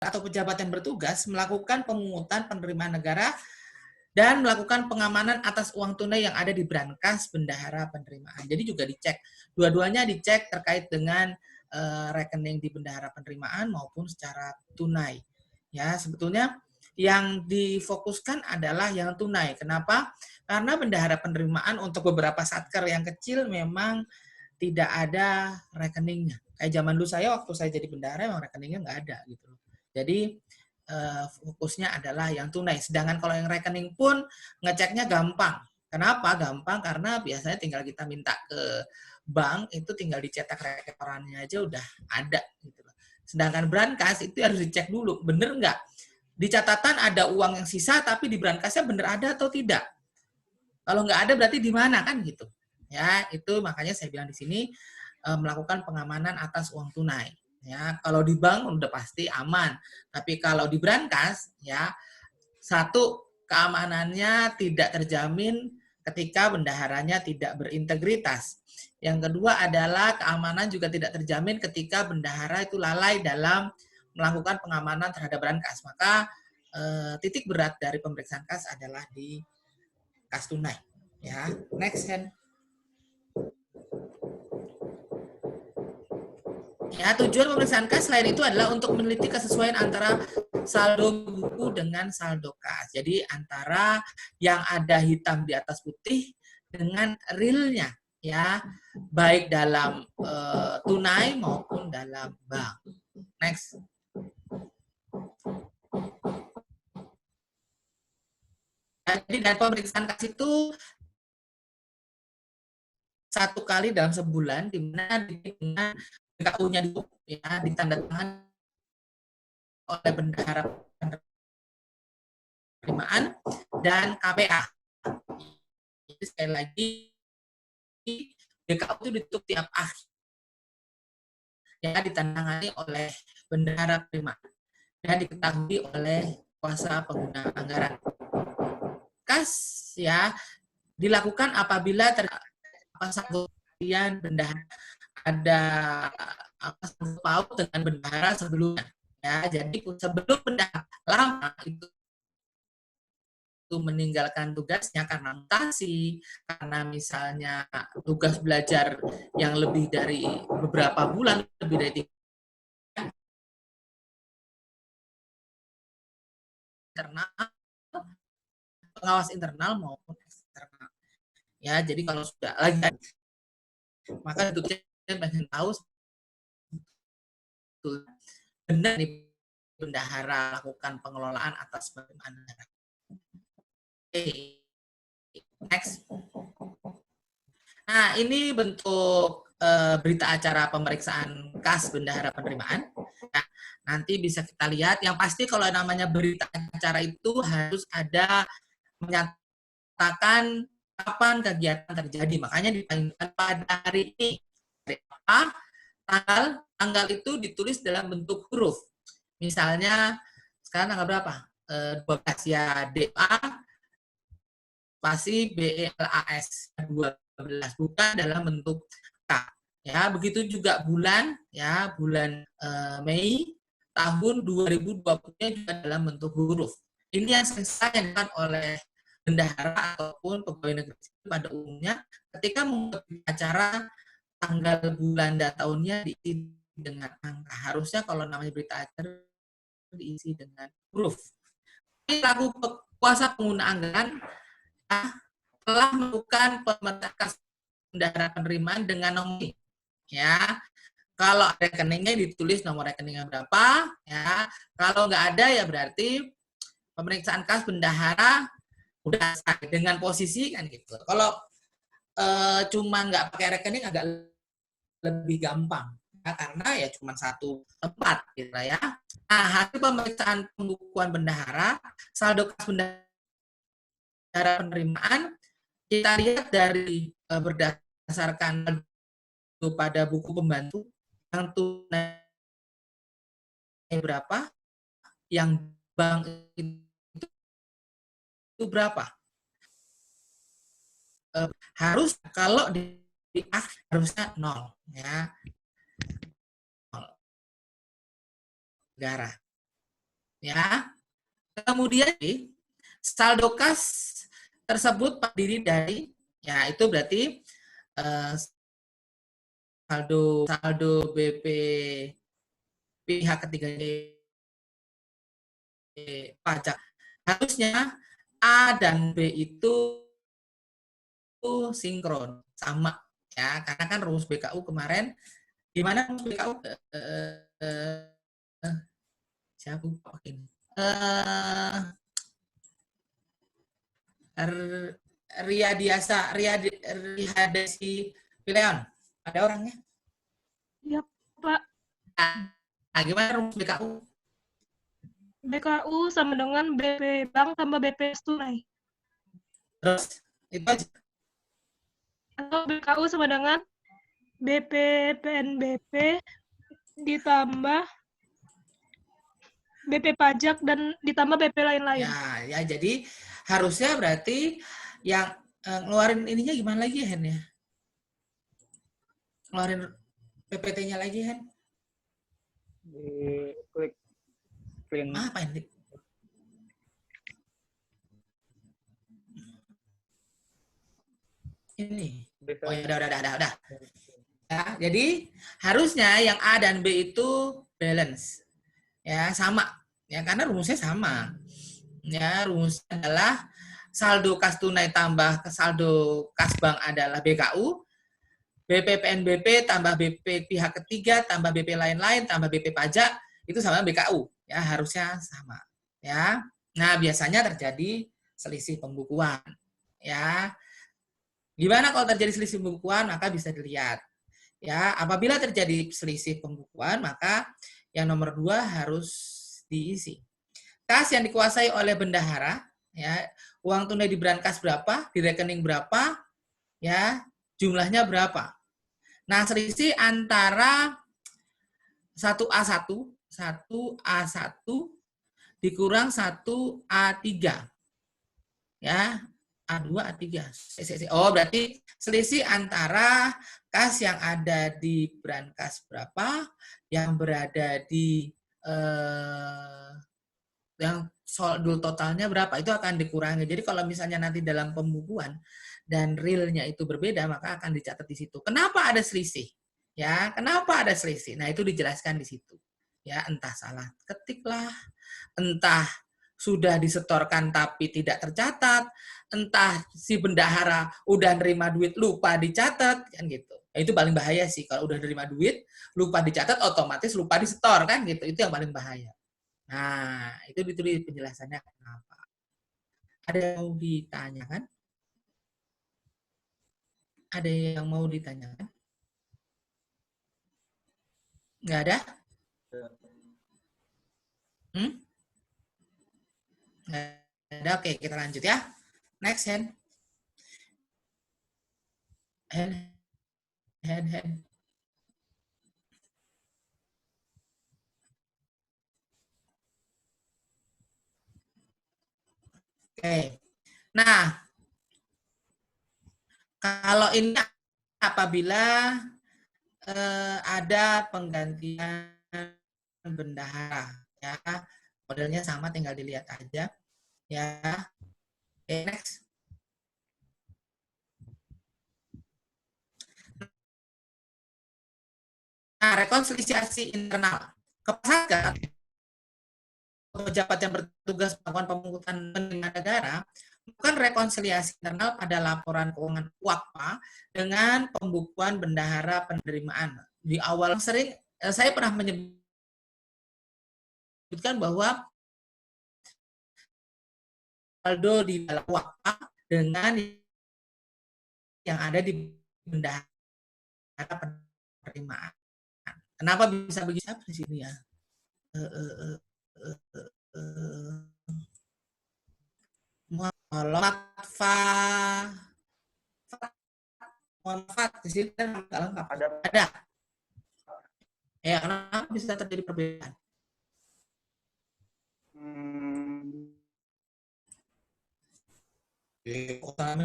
atau pejabat yang bertugas melakukan pemungutan penerimaan negara dan melakukan pengamanan atas uang tunai yang ada di brankas bendahara penerimaan. Jadi juga dicek, dua-duanya dicek terkait dengan rekening di bendahara penerimaan maupun secara tunai. Ya, sebetulnya yang difokuskan adalah yang tunai. Kenapa? Karena bendahara penerimaan untuk beberapa satker yang kecil memang tidak ada rekeningnya. Kayak zaman dulu saya, waktu saya jadi bendahara, memang rekeningnya nggak ada gitu. Jadi fokusnya adalah yang tunai. Sedangkan kalau yang rekening pun ngeceknya gampang. Kenapa? Gampang karena biasanya tinggal kita minta ke bank, itu tinggal dicetak rekening aja udah ada gitu. Sedangkan brankas itu harus dicek dulu, bener nggak? Di catatan ada uang yang sisa, tapi di brankasnya bener ada atau tidak? Kalau nggak ada berarti di mana kan gitu. Ya, itu makanya saya bilang di sini melakukan pengamanan atas uang tunai. Ya, kalau di bank udah pasti aman, tapi kalau di brankas ya satu keamanannya tidak terjamin ketika bendaharanya tidak berintegritas. Yang kedua adalah keamanan juga tidak terjamin ketika bendahara itu lalai dalam melakukan pengamanan terhadap brankas. Maka titik berat dari pemeriksaan kas adalah di kas tunai. Ya, next hand. Ya, tujuan pemeriksaan kas selain itu adalah untuk meneliti kesesuaian antara saldo buku dengan saldo kas. Jadi antara yang ada hitam di atas putih dengan realnya, ya, baik dalam tunai maupun dalam bank. Next. Jadi dan pemeriksaan kas itu satu kali dalam sebulan, di mana dengan BKU-nya ya ditandatangani oleh bendahara penerimaan dan KPA. Jadi sekali lagi BKU itu ditutup tiap akhir ya ditandatangani oleh bendahara penerimaan dan diketahui oleh kuasa pengguna anggaran. Kas ya dilakukan apabila terdapat bendahara ada sangkut paut dengan bendahara sebelumnya. Ya, jadi sebelum bendahara lama itu meninggalkan tugasnya karena mutasi, karena misalnya tugas belajar yang lebih dari beberapa bulan, lebih dari 3 internal, pengawas internal maupun eksternal. Ya, jadi kalau sudah lagi maka itu pengen tahu benar nih bendahara lakukan pengelolaan atas penerimaan negara. Next. Nah, ini bentuk berita acara pemeriksaan kas bendahara penerimaan. Nah, nanti bisa kita lihat. Yang pasti kalau namanya berita acara itu harus ada menyatakan kapan kegiatan terjadi. Makanya dipanggilkan pada hari ini. Hari apa? Tanggal itu ditulis dalam bentuk huruf. Misalnya sekarang tanggal berapa? 12 ya, DA spasi BELAS 12, bukan dalam bentuk K. Ya, begitu juga bulan ya, bulan Mei tahun 2020 juga dalam bentuk huruf. Ini yang disampaikan oleh bendahara ataupun pegawai negeri pada umumnya ketika membuat acara tanggal, bulan, dan tahunnya diisi dengan angka. Harusnya kalau namanya berita acara diisi dengan huruf. Laku kuasa pengguna anggaran telah melakukan pemeriksaan bendahara penerimaan dengan nomor ya. Kalau ada rekeningnya ditulis nomor rekeningnya berapa ya. Kalau nggak ada ya berarti pemeriksaan kas bendahara udah selesai dengan posisi kan gitu. Kalau cuma nggak pakai rekening agak lebih gampang ya, karena ya cuma satu tempat gitu ya. Nah, hasil pemeriksaan pembukuan bendahara, saldo kas bendahara penerimaan kita lihat dari berdasarkan pada buku pembantu yang tunai berapa, yang bank itu berapa. Harus kalau di akhir harusnya 0 ya, 0 negara. Ya. Kemudian saldo kas tersebut terdiri dari, ya itu berarti saldo BP pihak ketiga pajak. Harusnya A dan B itu sinkron, sama ya, karena kan rumus BKU kemarin gimana rumus BKU siapa ini Rihadesi Pileon, ada orangnya? Iya, Pak. Nah, gimana rumus BKU? BKU sama dengan BP Bank tambah BP tunai. Terus itu aja. Atau BKU sama dengan BP PNBP ditambah BP pajak dan ditambah BP lain-lain. Ya, jadi harusnya berarti yang ngeluarin ininya gimana lagi Hen ya? Ngeluarin PPT-nya lagi Hen? Di klik print. Apa ini? Ini. Oh ya, udah. Ya, jadi harusnya yang A dan B itu balance. Ya, sama. Ya, karena rumusnya sama. Ya, rumusnya adalah saldo kas tunai tambah saldo kas bank adalah BKU, BP PNBP tambah BP pihak ketiga tambah BP lain-lain tambah BP pajak itu sama BKU. Ya, harusnya sama. Ya. Nah, biasanya terjadi selisih pembukuan. Ya. Gimana kalau terjadi selisih pembukuan? Maka bisa dilihat. Ya, apabila terjadi selisih pembukuan, maka yang nomor 2 harus diisi. Kas yang dikuasai oleh bendahara, ya, uang tunai di brankas berapa, di rekening berapa, ya, jumlahnya berapa. Nah, selisih antara 1A1 dikurang 1A3. Ya, A2, A3. Oh, berarti selisih antara kas yang ada di brankas berapa, yang berada di yang saldo totalnya berapa, itu akan dikurangi. Jadi kalau misalnya nanti dalam pembukuan dan realnya itu berbeda, maka akan dicatat di situ. Kenapa ada selisih? Ya, kenapa ada selisih? Nah, itu dijelaskan di situ. Ya, entah salah ketiklah, entah sudah disetorkan tapi tidak tercatat, entah si bendahara udah nerima duit lupa dicatat, kan gitu. Nah, itu paling bahaya sih, kalau udah nerima duit lupa dicatat, otomatis lupa disetor, kan gitu. Itu yang paling bahaya. Nah, itu ditulis penjelasannya kenapa. Ada yang mau ditanyakan? Ada yang mau ditanyakan? Nggak ada? Nggak ada, oke, kita lanjut ya. Next, hand. Hand. Oke. Nah, kalau ini apabila ada penggantian bendahara, ya, modelnya sama, tinggal dilihat aja, ya. Oke, next. Nah, rekonsiliasi internal. Kepastian pejabat yang bertugas melakukan pemungutan penerimaan negara melakukan rekonsiliasi internal pada laporan keuangan WAKPA dengan pembukuan bendahara penerimaan. Di awal sering saya pernah menyebutkan bahwa saldo di dalam WAKPA dengan yang ada di bendahara penerimaan. Kenapa bisa begitu? Siapa di sini ya? Manfaat di sini kan lengkap. Ada. Ya, kenapa bisa terjadi perbedaan?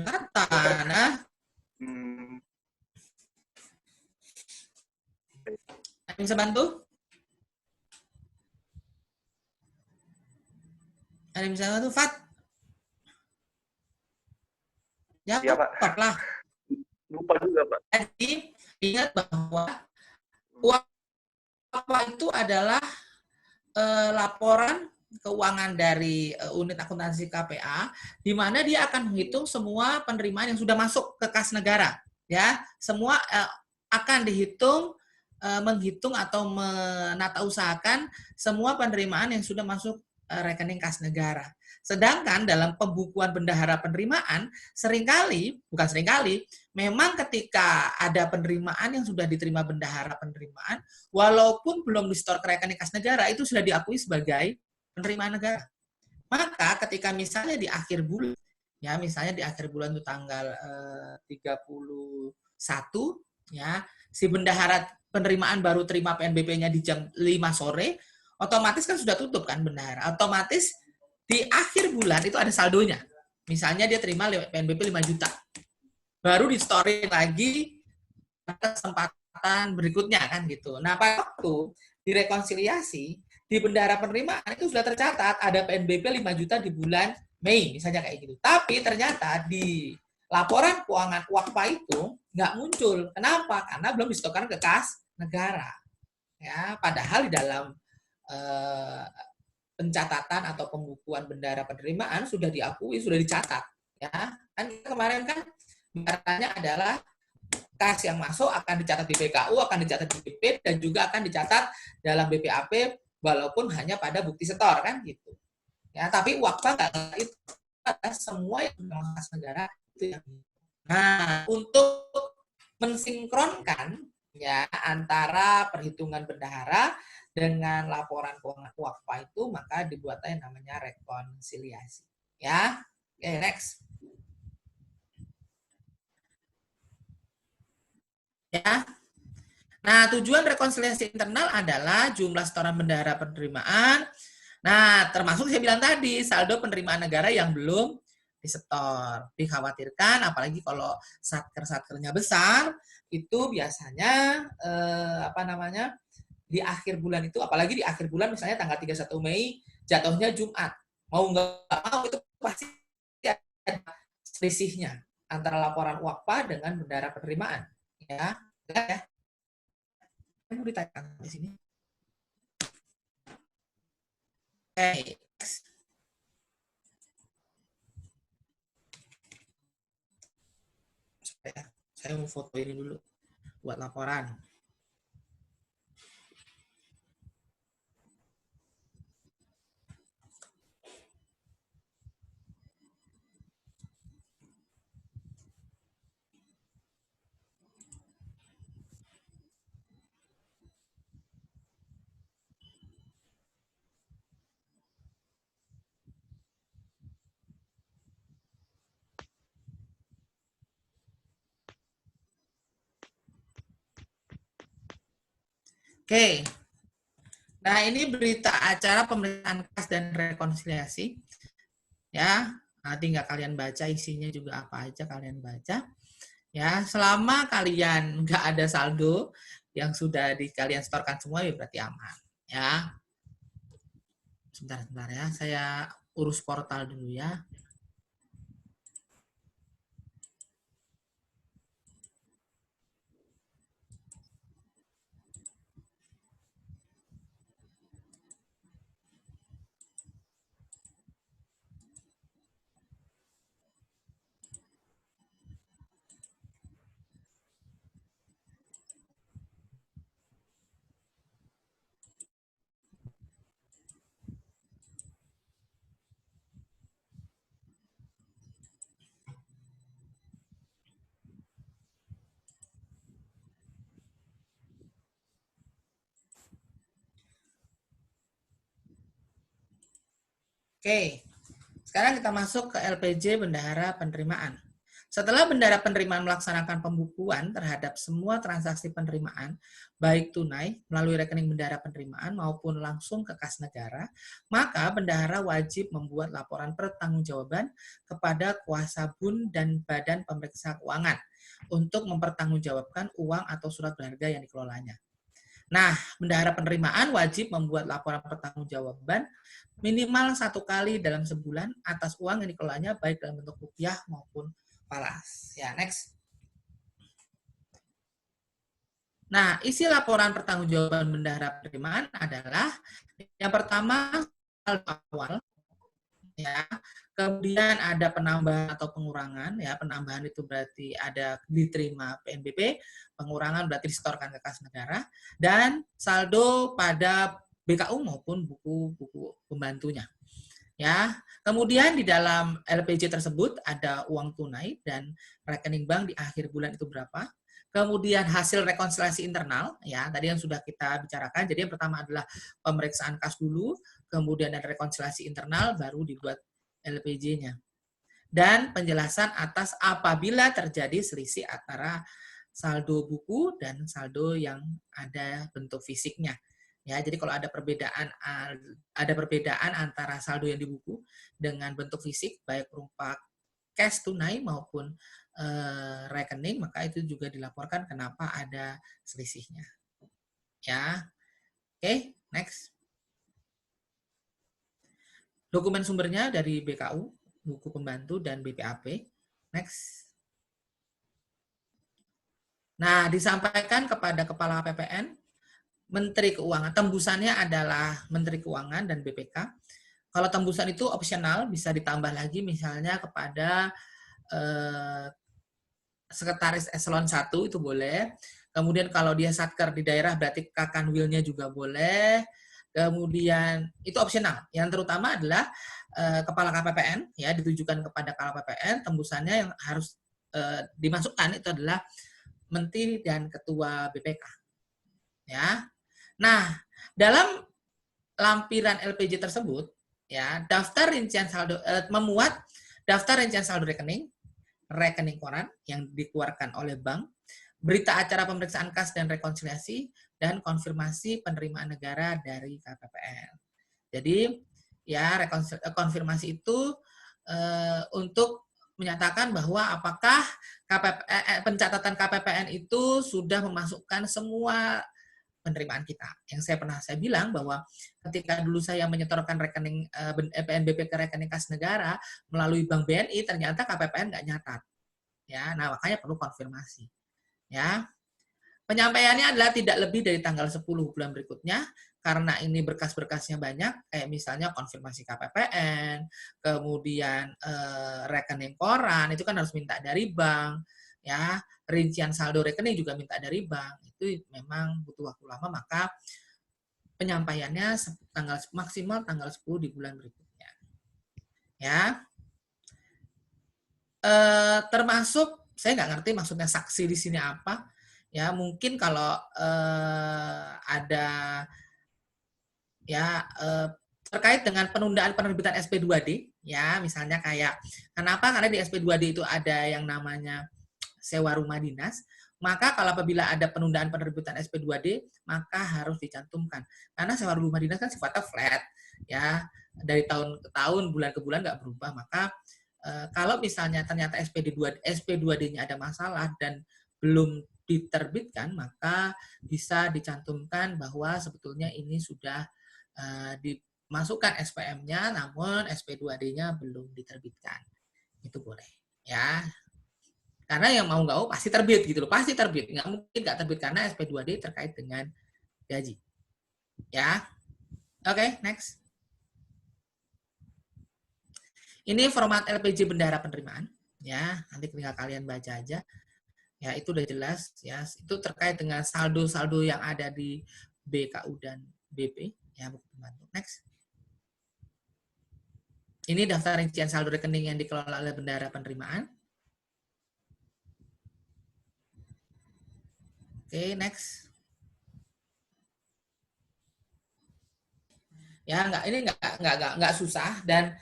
Kata, nah. Bisa bantu? Ada misalnya tuh, Fat? Iya, Pak. Jawab lah. Lupa juga, Pak. Jadi, ingat bahwa uang apa itu adalah laporan keuangan dari unit akuntansi KPA, di mana dia akan menghitung semua penerimaan yang sudah masuk ke kas negara. Ya, semua akan dihitung, menghitung atau menata usahakan semua penerimaan yang sudah masuk rekening kas negara. Sedangkan dalam pembukuan bendahara penerimaan, bukan seringkali, memang ketika ada penerimaan yang sudah diterima bendahara penerimaan, walaupun belum di-store ke rekening kas negara, itu sudah diakui sebagai penerimaan negara. Maka ketika misalnya di akhir bulan, ya misalnya di akhir bulan itu tanggal 31, ya si bendahara penerimaan baru terima PNBP-nya di jam 5 sore, otomatis kan sudah tutup kan bendahara. Otomatis di akhir bulan itu ada saldonya. Misalnya dia terima PNBP 5 juta. Baru di-store lagi kesempatan berikutnya kan gitu. Nah, pada waktu direkonsiliasi di bendahara penerimaan itu sudah tercatat ada PNBP 5 juta di bulan Mei misalnya kayak gitu. Tapi ternyata di laporan keuangan WAKPA itu nggak muncul. Kenapa? Karena belum disetorkan ke kas negara. Ya, padahal di dalam pencatatan atau pembukuan bendahara penerimaan sudah diakui, sudah dicatat. Ya, kan kemarin kan bendaharanya adalah kas yang masuk akan dicatat di BKU, akan dicatat di BP, dan juga akan dicatat dalam BPAP walaupun hanya pada bukti setor kan gitu. Ya, tapi WAKPA nggak itu semua yang masuk kas negara itu yang. Nah, untuk mensinkronkan ya antara perhitungan bendahara dengan laporan keuangan WAKPA itu maka dibuatlah yang namanya rekonsiliasi. Ya, oke, next. Ya. Nah, tujuan rekonsiliasi internal adalah jumlah setoran bendahara penerimaan. Nah, termasuk saya bilang tadi, saldo penerimaan negara yang belum disetor. Dikhawatirkan, apalagi kalau satker-satkernya besar, itu biasanya di akhir bulan itu, apalagi di akhir bulan misalnya tanggal 31 Mei, jatuhnya Jumat. Mau nggak mau itu pasti ada selisihnya antara laporan WAKPA dengan bendahara penerimaan. Ya, ya. Mau ditanyakan di sini. Oke. Saya mau foto ini dulu buat laporan. Oke. Nah, ini berita acara pemeriksaan kas dan rekonsiliasi. Ya, nanti nggak kalian baca isinya juga apa aja kalian baca. Ya, selama kalian nggak ada saldo yang sudah kalian setorkan semua ya berarti aman. Ya. Sebentar ya, saya urus portal dulu ya. Oke, sekarang kita masuk ke LPJ Bendahara Penerimaan. Setelah Bendahara Penerimaan melaksanakan pembukuan terhadap semua transaksi penerimaan, baik tunai melalui rekening Bendahara Penerimaan maupun langsung ke kas negara, maka bendahara wajib membuat laporan pertanggungjawaban kepada kuasa bun dan badan pemeriksa keuangan untuk mempertanggungjawabkan uang atau surat berharga yang dikelolanya. Nah, bendahara penerimaan wajib membuat laporan pertanggungjawaban minimal 1 kali dalam sebulan atas uang yang dikelolanya baik dalam bentuk rupiah maupun falas. Ya, next. Nah, isi laporan pertanggungjawaban bendahara penerimaan adalah yang pertama saldo awal, ya. Kemudian ada penambahan atau pengurangan, ya. Penambahan itu berarti ada diterima PNBP, pengurangan berarti disetorkan ke kas negara, dan saldo pada BKU maupun buku-buku pembantunya. Ya, kemudian di dalam LPJ tersebut ada uang tunai dan rekening bank di akhir bulan itu berapa. Kemudian hasil rekonsiliasi internal, ya tadi yang sudah kita bicarakan. Jadi yang pertama adalah pemeriksaan kas dulu, kemudian ada rekonsiliasi internal, baru dibuat LPJ-nya. Dan penjelasan atas apabila terjadi selisih antara saldo buku dan saldo yang ada bentuk fisiknya. Ya, jadi kalau ada perbedaan antara saldo yang di buku dengan bentuk fisik, baik berupa cash tunai maupun rekening, maka itu juga dilaporkan kenapa ada selisihnya. Ya, oke, next. Dokumen sumbernya dari BKU, buku pembantu dan BPAP. Next. Nah, disampaikan kepada Kepala PPN, Menteri Keuangan. Tembusannya adalah Menteri Keuangan dan BPK. Kalau tembusan itu opsional, bisa ditambah lagi misalnya kepada Sekretaris Eselon 1 itu boleh. Kemudian kalau dia satker di daerah berarti Kakanwilnya juga boleh. Kemudian itu opsional. Yang terutama adalah Kepala KPPN, ya ditujukan kepada Kepala KPPN, tembusannya yang harus dimasukkan itu adalah Menteri dan Ketua BPK. Ya. Nah, dalam lampiran LPJ tersebut, ya daftar rincian saldo memuat daftar rincian saldo rekening, rekening koran yang dikeluarkan oleh bank, berita acara pemeriksaan kas dan rekonsiliasi, dan konfirmasi penerimaan negara dari KPPN. Jadi ya konfirmasi itu untuk menyatakan bahwa apakah pencatatan KPPN itu sudah memasukkan semua penerimaan kita. Yang saya bilang bahwa ketika dulu saya menyetorkan rekening PNBP ke rekening kas negara melalui Bank BNI, ternyata KPPN nggak nyatat. Ya, nah makanya perlu konfirmasi. Ya, penyampaiannya adalah tidak lebih dari tanggal 10 bulan berikutnya, karena ini berkas-berkasnya banyak, kayak misalnya konfirmasi KPPN, kemudian rekening koran, itu kan harus minta dari bank, ya, rincian saldo rekening juga minta dari bank, itu memang butuh waktu lama, maka penyampaiannya maksimal tanggal 10 di bulan berikutnya. Ya, termasuk, saya nggak ngerti maksudnya saksi di sini apa, ya mungkin kalau ada ya terkait dengan penundaan penerbitan SP2D, ya misalnya kayak kenapa, karena di SP2D itu ada yang namanya sewa rumah dinas, maka kalau apabila ada penundaan penerbitan SP2D maka harus dicantumkan, karena sewa rumah dinas kan sifatnya flat, ya dari tahun ke tahun, bulan ke bulan nggak berubah, maka kalau misalnya ternyata SP2D-nya ada masalah dan belum diterbitkan, maka bisa dicantumkan bahwa sebetulnya ini sudah dimasukkan SPM-nya, namun SP2D-nya belum diterbitkan. Itu boleh, ya. Karena yang mau nggak mau pasti terbit gitu loh, pasti terbit. Nggak mungkin nggak terbit karena SP2D terkait dengan gaji. Ya, oke, next. Ini format LPJ bendahara penerimaan, ya. Nanti tinggal kalian baca aja. Ya, itu udah jelas, ya. Itu terkait dengan saldo-saldo yang ada di BKU dan BP, ya, buku pembantu. Next. Ini daftar rincian saldo rekening yang dikelola oleh bendahara penerimaan. Oke, next. Ya, ini nggak susah, dan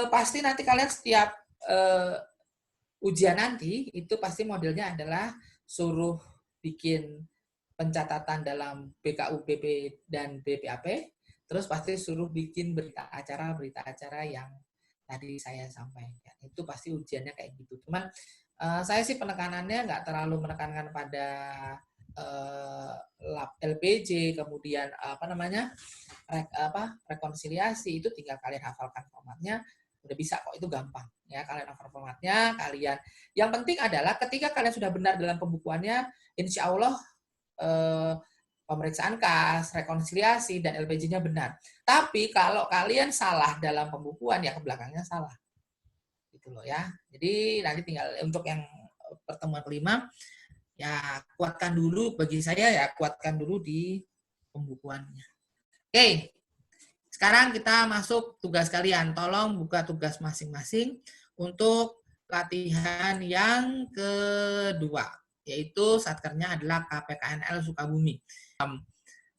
pasti nanti kalian setiap ujian nanti itu pasti modelnya adalah suruh bikin pencatatan dalam BKU, BP, dan BPAP, terus pasti suruh bikin berita acara yang tadi saya sampaikan. Itu pasti ujiannya kayak gitu. Cuman saya sih penekanannya nggak terlalu menekankan pada lab LPG, kemudian rekonsiliasi, itu tinggal kalian hafalkan formatnya, udah bisa kok, itu gampang ya, kalian hafal formatnya, kalian. Yang penting adalah ketika kalian sudah benar dalam pembukuannya, insya Allah pemeriksaan kas, rekonsiliasi, dan LPG-nya benar. Tapi kalau kalian salah dalam pembukuan, ya ke belakangnya salah. Gitu loh ya. Jadi nanti tinggal untuk yang pertemuan kelima, ya kuatkan dulu, bagi saya ya kuatkan dulu di pembukuannya. Oke, sekarang kita masuk tugas kalian. Tolong buka tugas masing-masing untuk latihan yang kedua, yaitu satkernya adalah KPKNL Sukabumi.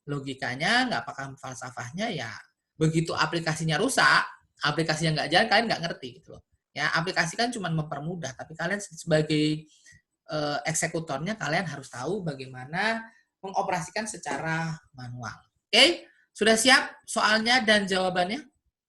Logikanya nggak paham falsafahnya, ya begitu aplikasinya rusak, aplikasinya nggak jalan, kalian nggak ngerti gitu loh. Ya, aplikasi kan cuma mempermudah, tapi kalian sebagai eksekutornya kalian harus tahu bagaimana mengoperasikan secara manual. Oke, sudah siap soalnya dan jawabannya?